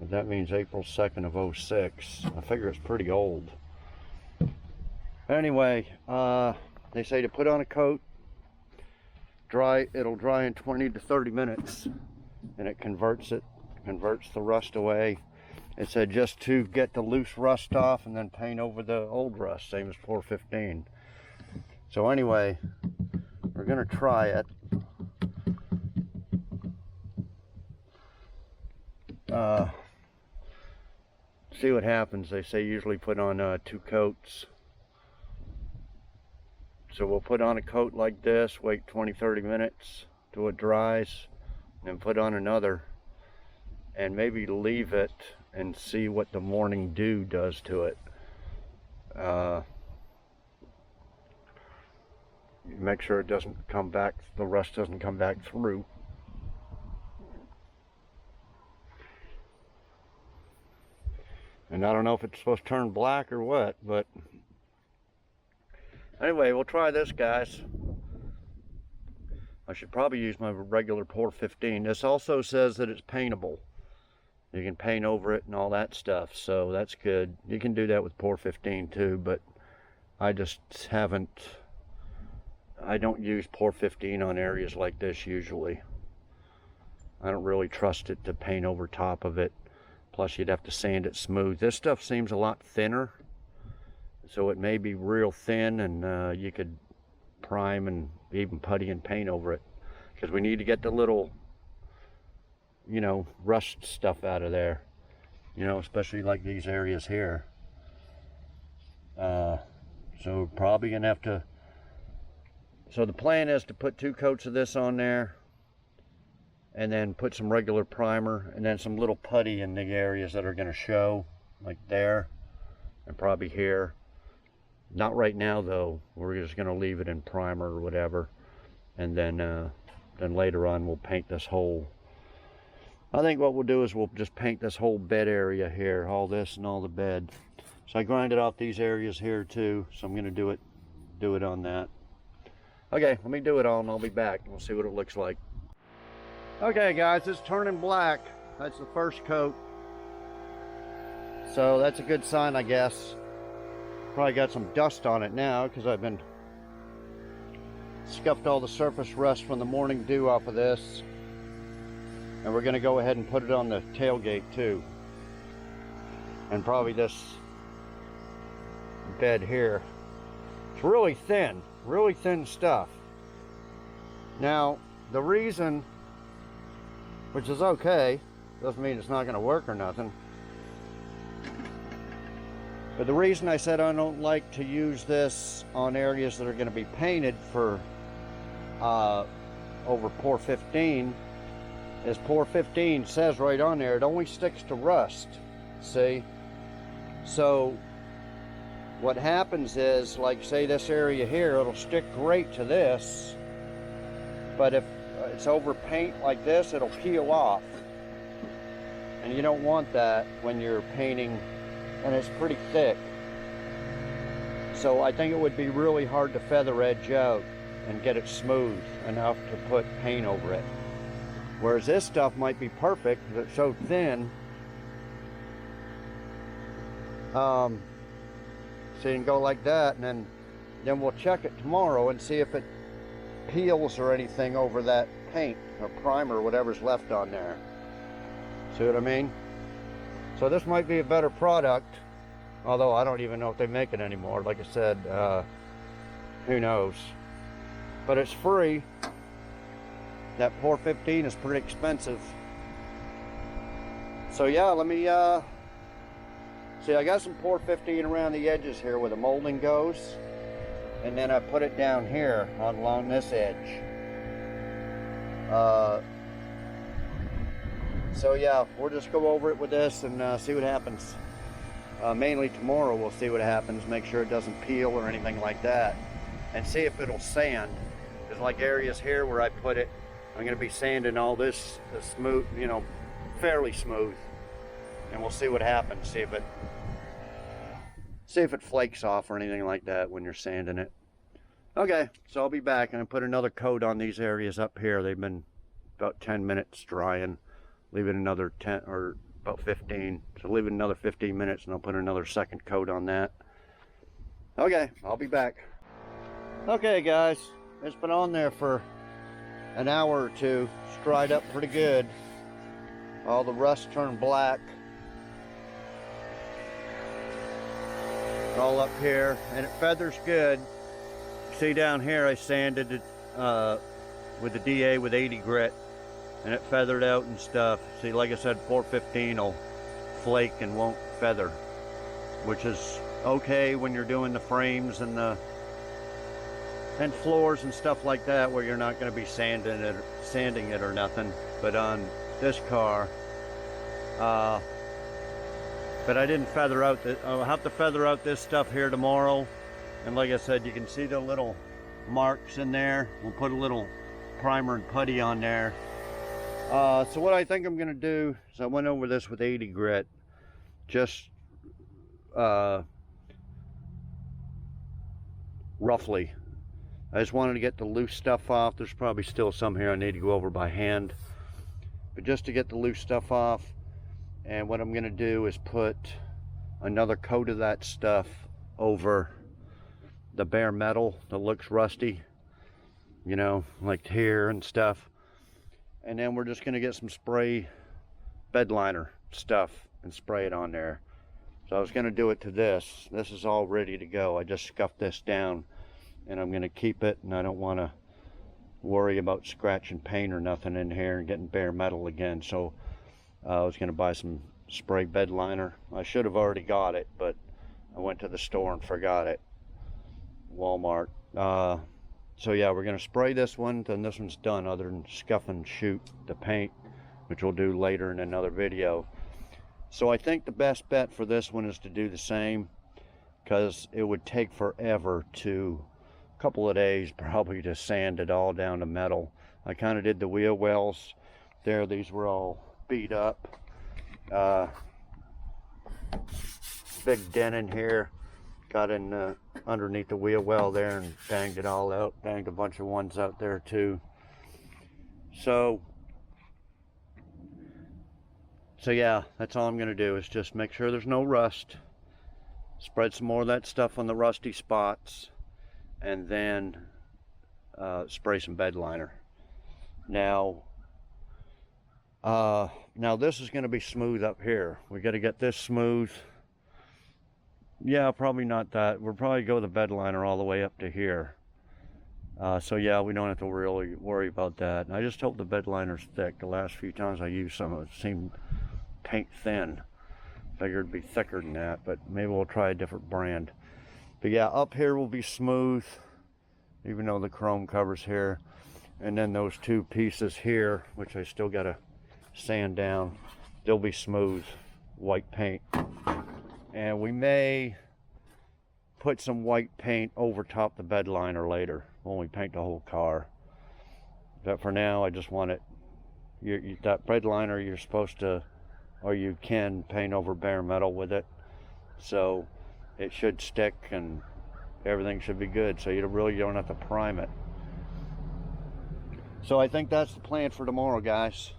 that means April 2nd of 06. I figure it's pretty old. Anyway, they say to put on a coat, it'll dry in 20 to 30 minutes, and it converts the rust away. It said just to get the loose rust off and then paint over the old rust, same as Pour 15. So anyway, we're gonna try it. See what happens. They say usually put on 2 coats. So we'll put on a coat like this, wait 20-30 minutes till it dries, and then put on another, and maybe leave it and see what the morning dew does to it. Make sure it doesn't come back, the rust doesn't come back through. And I don't know if it's supposed to turn black or what, but anyway, we'll try this, guys. I should probably use my regular Pour 15. This also says that it's paintable. You can paint over it and all that stuff, so that's good. You can do that with Pour 15 too, but I just haven't, I don't use Pour 15 on areas like this usually. I don't really trust it to paint over top of it. Plus you'd have to sand it smooth. This stuff seems a lot thinner, so it may be real thin, and you could prime and even putty and paint over it, because we need to get the little, you know, rust stuff out of there, you know, especially like these areas here. So we're probably gonna have to, so the plan is to put 2 coats of this on there, and then put some regular primer, and then some little putty in the areas that are going to show, like there and probably here. Not right now though, we're just going to leave it in primer or whatever, and then later on we'll paint this whole, I think what we'll do is we'll just paint this whole bed area here, all this and all the bed. So I grinded off these areas here too, so I'm going to do it on that. Okay, let me do it all and I'll be back and we'll see what it looks like. Okay guys, it's turning black. That's the first coat. So that's a good sign, I guess. Probably got some dust on it now because I've been scuffed all the surface rust from the morning dew off of this. And we're gonna go ahead and put it on the tailgate too. And probably this bed here. It's really thin stuff. Now, the reason, which is okay, doesn't mean it's not going to work or nothing, but the reason I said I don't like to use this on areas that are going to be painted for over Pour 15 is Pour 15 says right on there it only sticks to rust, see? So what happens is, like say this area here, it'll stick great to this, but if it's over paint like this, it'll peel off, and you don't want that when you're painting, and it's pretty thick. So I think it would be really hard to feather edge out and get it smooth enough to put paint over it, whereas this stuff might be perfect because it's so thin. So you can go like that, and then we'll check it tomorrow and see if it peels or anything over that paint or primer or whatever's left on there. See what I mean? So this might be a better product, although I don't even know if they make it anymore. Like I said, who knows? But it's free, that 415 is pretty expensive. So yeah, let me see, I got some 415 around the edges here where the molding goes, and then I put it down here along this edge. So yeah, we'll just go over it with this and see what happens. Mainly tomorrow we'll see what happens, make sure it doesn't peel or anything like that, and see if it'll sand. There's like areas here where I put it, I'm going to be sanding all this smooth, you know, fairly smooth, and we'll see what happens. See if it flakes off or anything like that when you're sanding it. Okay, so I'll be back and I put another coat on these areas up here. They've been about 10 minutes drying. Leave it another 10 or about 15. So leave it another 15 minutes and I'll put another second coat on that. Okay, I'll be back. Okay guys, it's been on there for an hour or two. It's dried up pretty good. All the rust turned black. All up here, and it feathers good. See down here I sanded it with the DA with 80 grit, and it feathered out and stuff. See, like I said, 415 will flake and won't feather, which is okay when you're doing the frames and the floors and stuff like that, where you're not going to be sanding it or nothing. But on this car, but I didn't feather out I'll have to feather out this stuff here tomorrow. And like I said, you can see the little marks in there. We'll put a little primer and putty on there. So what I think I'm gonna do is I went over this with 80 grit, just roughly. I just wanted to get the loose stuff off. There's probably still some here I need to go over by hand, but just to get the loose stuff off. And what I'm gonna do is put another coat of that stuff over the bare metal that looks rusty, you know, like here and stuff. And then we're just gonna get some spray bedliner stuff and spray it on there. So I was gonna do it to this. This is all ready to go. I just scuffed this down and I'm gonna keep it, and I don't wanna worry about scratching paint or nothing in here and getting bare metal again. So I was gonna buy some spray bed liner. I should have already got it, but I went to the store and forgot it. Walmart. So yeah, we're gonna spray this one, then this one's done, other than scuff and shoot the paint, which we'll do later in another video. So I think the best bet for this one is to do the same, because it would take forever to, a couple of days probably, to sand it all down to metal. I kind of did the wheel wells there. These were all beat up. Big dent in here, got in underneath the wheel well there and banged it all out. Banged a bunch of ones out there too. So yeah, that's all I'm gonna do, is just make sure there's no rust, spread some more of that stuff on the rusty spots, and then spray some bed liner. Now this is going to be smooth up here. We got to get this smooth. Yeah, probably not that. We'll probably go the bed liner all the way up to here. So yeah, we don't have to really worry about that. And I just hope the bed liner's thick. The last few times I used some of it seemed paint thin. Figured it'd be thicker than that, but maybe we'll try a different brand. But yeah, up here will be smooth, even though the chrome cover's here. And then those two pieces here, which I still got to sand down, they'll be smooth white paint. And we may put some white paint over top the bed liner later when we paint the whole car. But for now, I just want it, that bed liner, you're supposed to, or you can paint over bare metal with it, so it should stick and everything should be good, so you really don't have to prime it. So I think that's the plan for tomorrow, guys.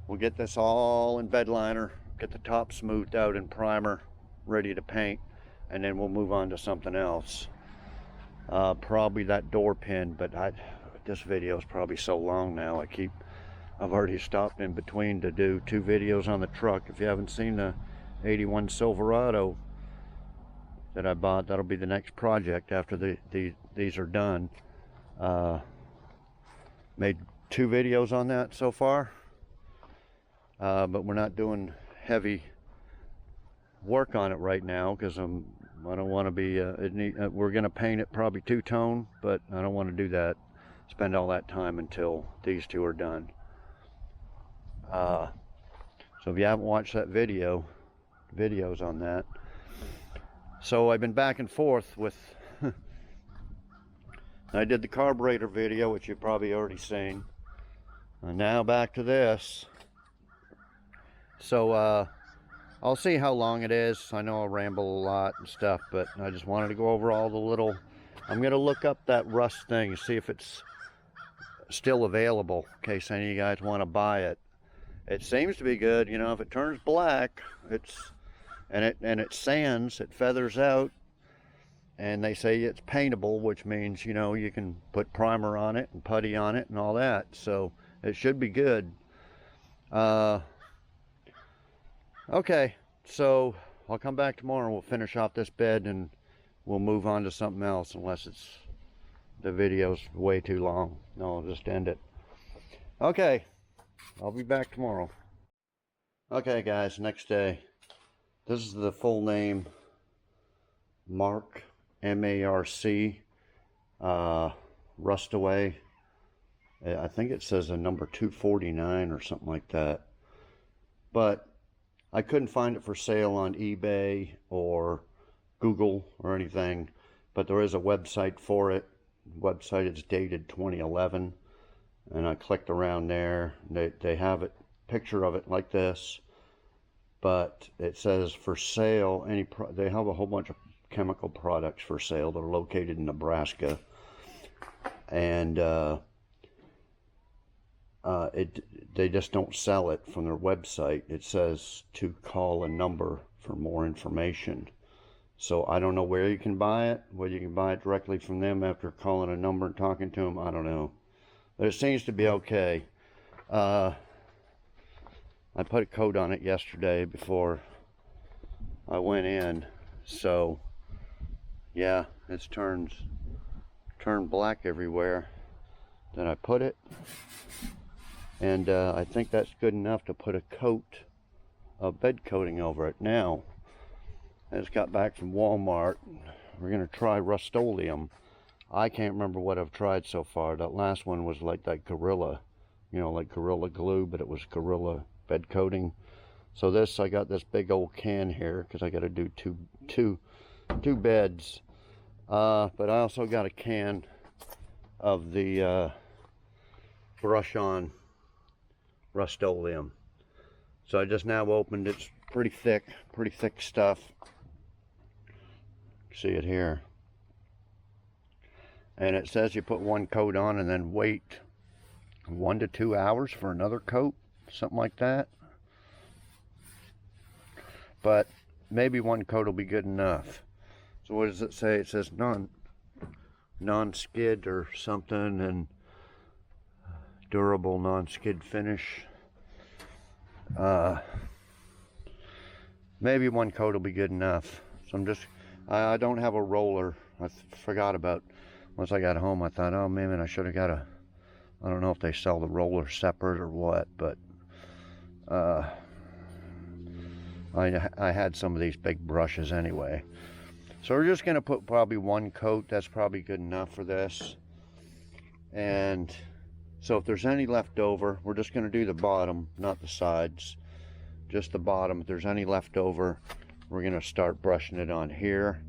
We'll get this all in bed liner, get the top smoothed out in primer, ready to paint, and then we'll move on to something else. Probably that door pin, but this video is probably so long now. I've already stopped in between to do 2 videos on the truck. If you haven't seen the 81 Silverado that I bought, that'll be the next project after these are done. Made 2 videos on that so far, but we're not doing heavy work on it right now because I don't want to be we're gonna paint it probably 2-tone, but I don't want to do that, spend all that time until these 2 are done. So if you haven't watched that videos on that. So I've been back and forth with I did the carburetor video, which you've probably already seen, and now back to this. So I'll see how long it is. I know I'll ramble a lot and stuff, but I just wanted to go over all the little, I'm gonna look up that rust thing and see if it's still available in case any of you guys want to buy it. It seems to be good, you know. If it turns black, and it sands, it feathers out, and they say it's paintable, which means, you know, you can put primer on it and putty on it and all that, so it should be good. Okay, so I'll come back tomorrow and we'll finish off this bed and we'll move on to something else, unless the video's way too long. No, I'll just end it. Okay, I'll be back tomorrow. Okay guys, next day. This is the full name, Mark, M-A-R-C, Rustaway. I think it says a number 249 or something like that. But I couldn't find it for sale on eBay or Google or anything. But there is a website for it. The website is dated 2011. And I clicked around there. They have a picture of it like this. But it says for sale, they have a whole bunch of chemical products for sale that are located in Nebraska, and they just don't sell it from their website. It says to call a number for more information. So I don't know where you can buy it, whether you can buy it directly from them after calling a number and talking to them, I don't know. But it seems to be okay. I put a coat on it yesterday before I went in, so yeah, it's turned black everywhere that I put it, and I think that's good enough to put a coat of bed coating over it. Now, I just got back from Walmart. We're gonna try Rust-Oleum. I can't remember what I've tried so far. That last one was like that Gorilla, you know, like Gorilla Glue, but it was Gorilla bed coating. So this, I got this big old can here because I got to do two beds. But I also got a can of the brush on Rust-Oleum. So I just now opened it. It's pretty thick stuff. See it here. And it says you put one coat on and then wait 1 to 2 hours for another coat, something like that. But maybe one coat will be good enough. So what does it say? It says non-skid or something, and durable non-skid finish. Maybe one coat will be good enough. So I don't have a roller. I forgot about, once I got home, I thought, oh man, I should have got I don't know if they sell the roller separate or what, but I had some of these big brushes anyway. So we're just gonna put probably one coat. That's probably good enough for this. And so if there's any left over, we're just gonna do the bottom, not the sides, just the bottom. If there's any left over, we're gonna start brushing it on here,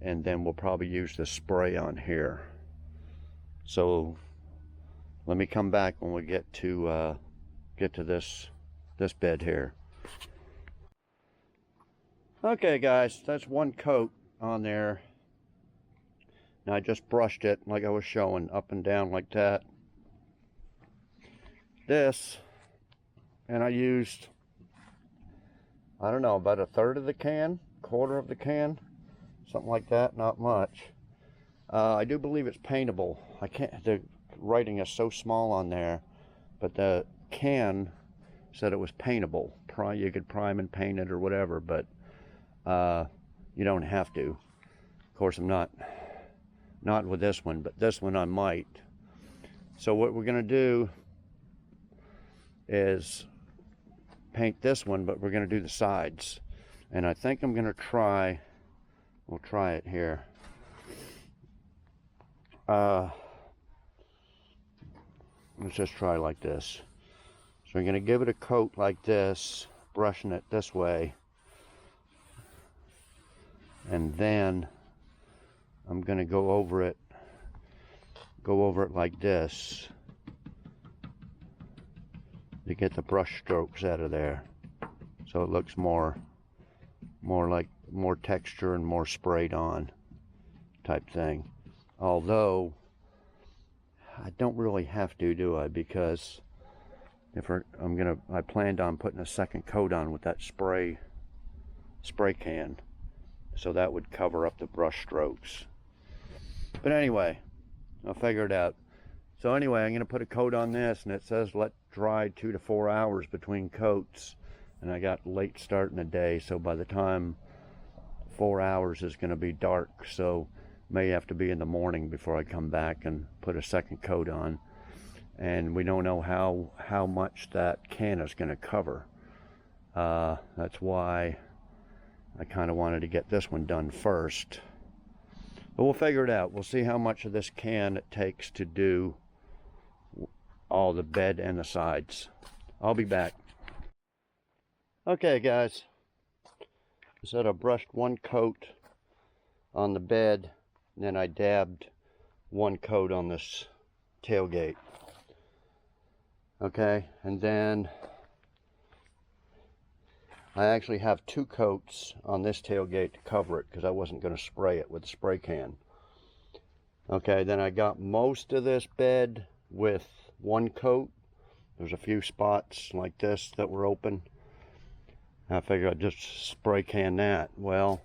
and then we'll probably use the spray on here. So let me come back when we get to this bed here. Okay guys, that's one coat on there. Now I just brushed it like I was showing, up and down like that. This, and I used, I don't know, about 1/3 of the can, 1/4 of the can, something like that, not much. I do believe it's paintable. I can't, the writing is so small on there, but the can said it was paintable. You could prime and paint it or whatever, but you don't have to. Of course, I'm not with this one, but this one I might. So what we're gonna do is paint this one, but we're gonna do the sides. And I think I'm gonna try, we'll try it here. Let's just try like this. So I'm gonna give it a coat like this, brushing it this way. And then I'm gonna go over it like this to get the brush strokes out of there, so it looks more texture and more sprayed on type thing. Although I don't really have to, do I? Because if I planned on putting a second coat on with that spray can, so that would cover up the brush strokes. But anyway, I'll figure it out. So anyway, I'm going to put a coat on this, and it says let dry 2 to 4 hours between coats. And I got late start in the day, so by the time 4 hours is going to be dark, so may have to be in the morning before I come back and put a second coat on. And we don't know how much that can is going to cover. That's why I kind of wanted to get this one done first. But we'll figure it out. We'll see how much of this can it takes to do all the bed and the sides. I'll be back. Okay, guys. I said I brushed one coat on the bed, and then I dabbed one coat on this tailgate. Okay, and then I actually have 2 coats on this tailgate to cover it because I wasn't going to spray it with a spray can. Okay, then I got most of this bed with 1 coat. There's a few spots like this that were open. I figured I'd just spray can that. Well,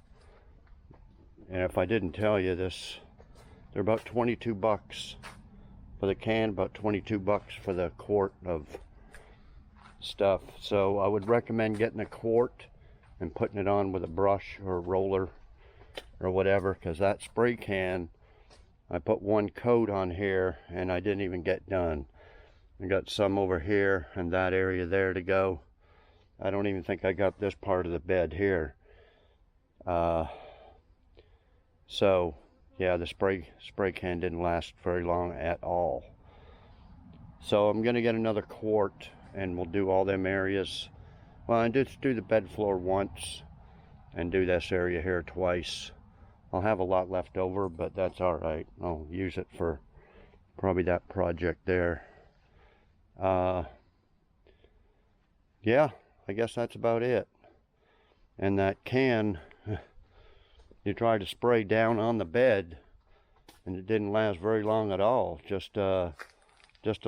and if I didn't tell you this, they're about 22 bucks for the can, about 22 bucks for the quart of stuff. So I would recommend getting a quart and putting it on with a brush or a roller or whatever, because that spray can, I put 1 coat on here and I didn't even get done. I got some over here and that area there to go. I don't even think I got this part of the bed here. So yeah, the spray can didn't last very long at all. So I'm gonna get another quart and we'll do all them areas. Well, I just do the bed floor once and do this area here twice. I'll have a lot left over, but that's all right. I'll use it for probably that project there. Yeah, I guess that's about it. And that can, you try to spray down on the bed and it didn't last very long at all. Just a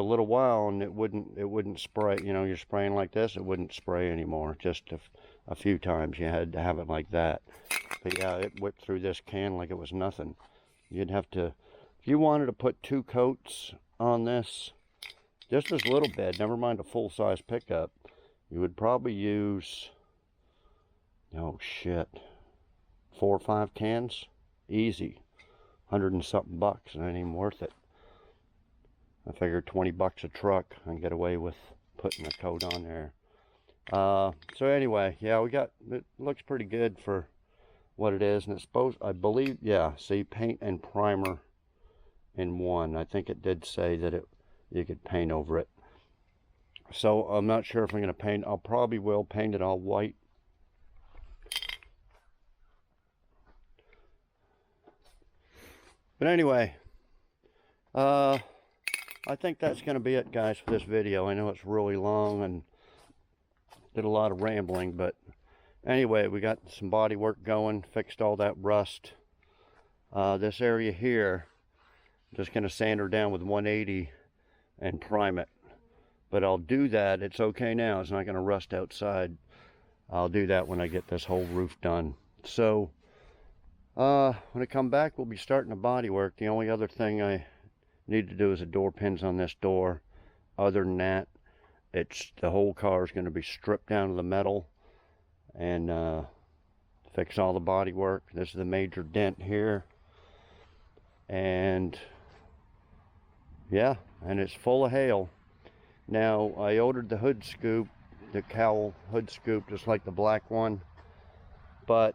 little while and it wouldn't spray. You know, you're spraying like this, it wouldn't spray anymore. Just a few times you had to have it like that. But yeah, it whipped through this can like it was nothing. You'd have to, if you wanted to put 2 coats on this, just this little bed, never mind a full-size pickup, you would probably use, oh shit, 4 or 5 cans, easy. 100 and something bucks, and it ain't even worth it. I figured 20 bucks a truck and get away with putting a coat on there. So anyway, yeah, it looks pretty good for what it is, and it's supposed, I believe, yeah, see, paint and primer in one. I think it did say that you could paint over it. So I'm not sure if I'm going to paint. I'll probably will paint it all white. But anyway, I think that's going to be it, guys, for this video. I know it's really long and did a lot of rambling, but anyway, we got some body work going, fixed all that rust. This area here, just going to sand her down with 180 and prime it. But I'll do that. It's okay now. It's not going to rust outside. I'll do that when I get this whole roof done. So when I come back, we'll be starting the body work. The only other thing I need to do is the door pins on this door. Other than that, the whole car is going to be stripped down to the metal and fix all the body work. This is the major dent here, and Yeah, and it's full of hail. Now, I ordered the hood scoop, the cowl hood scoop, just like the black one. But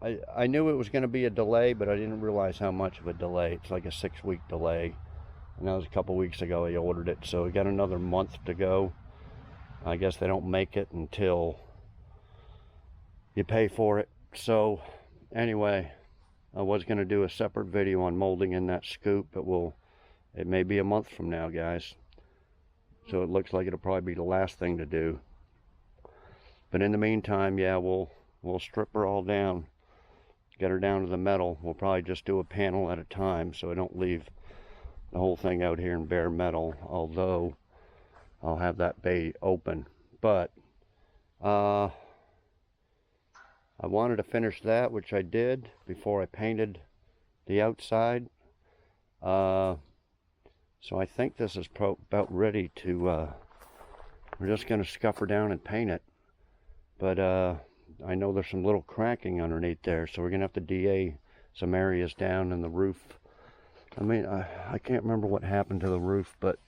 I knew it was going to be a delay, but I didn't realize how much of a delay. It's like a 6-week delay. And that was a couple weeks ago I ordered it. So we got another month to go. I guess they don't make it until you pay for it. So anyway, I was going to do a separate video on molding in that scoop, but it may be a month from now, guys. So it looks like it'll probably be the last thing to do. But in the meantime, yeah, we'll strip her all down, get her down to the metal. We'll probably just do a panel at a time, so I don't leave the whole thing out here in bare metal, although I'll have that bay open. But I wanted to finish that, which I did before I painted the outside. So I think this is about ready to, we're just going to scuff her down and paint it. But I know there's some little cracking underneath there, so we're going to have to DA some areas down in the roof. I mean, I can't remember what happened to the roof, but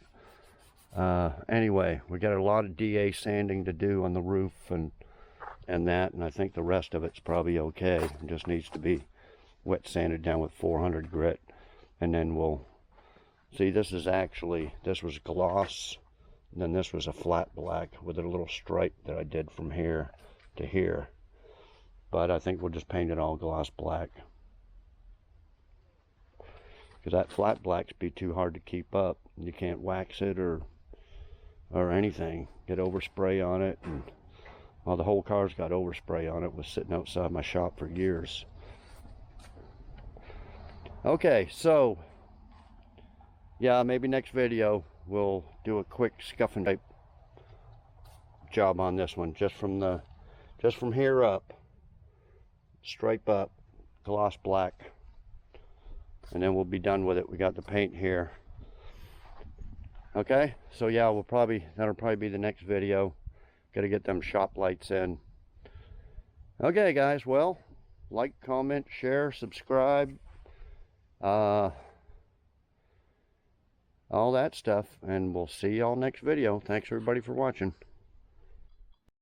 anyway, we got a lot of DA sanding to do on the roof and that, and I think the rest of it's probably okay. It just needs to be wet sanded down with 400 grit, and then we'll see. This was gloss, and then this was a flat black with a little stripe that I did from here to here. But I think we'll just paint it all gloss black, because that flat black's be too hard to keep up. You can't wax it or anything. Get overspray on it, and well, the whole car's got overspray on it. It was sitting outside my shop for years. Okay, so yeah, maybe next video we'll do a quick scuff and type job on this one, just from here up, stripe up, gloss black, and then we'll be done with it. We got the paint here. Okay, so yeah, that'll probably be the next video. Got to get them shop lights in. Okay, guys, well, like, comment, share, subscribe, all that stuff, and we'll see y'all next video. Thanks everybody for watching.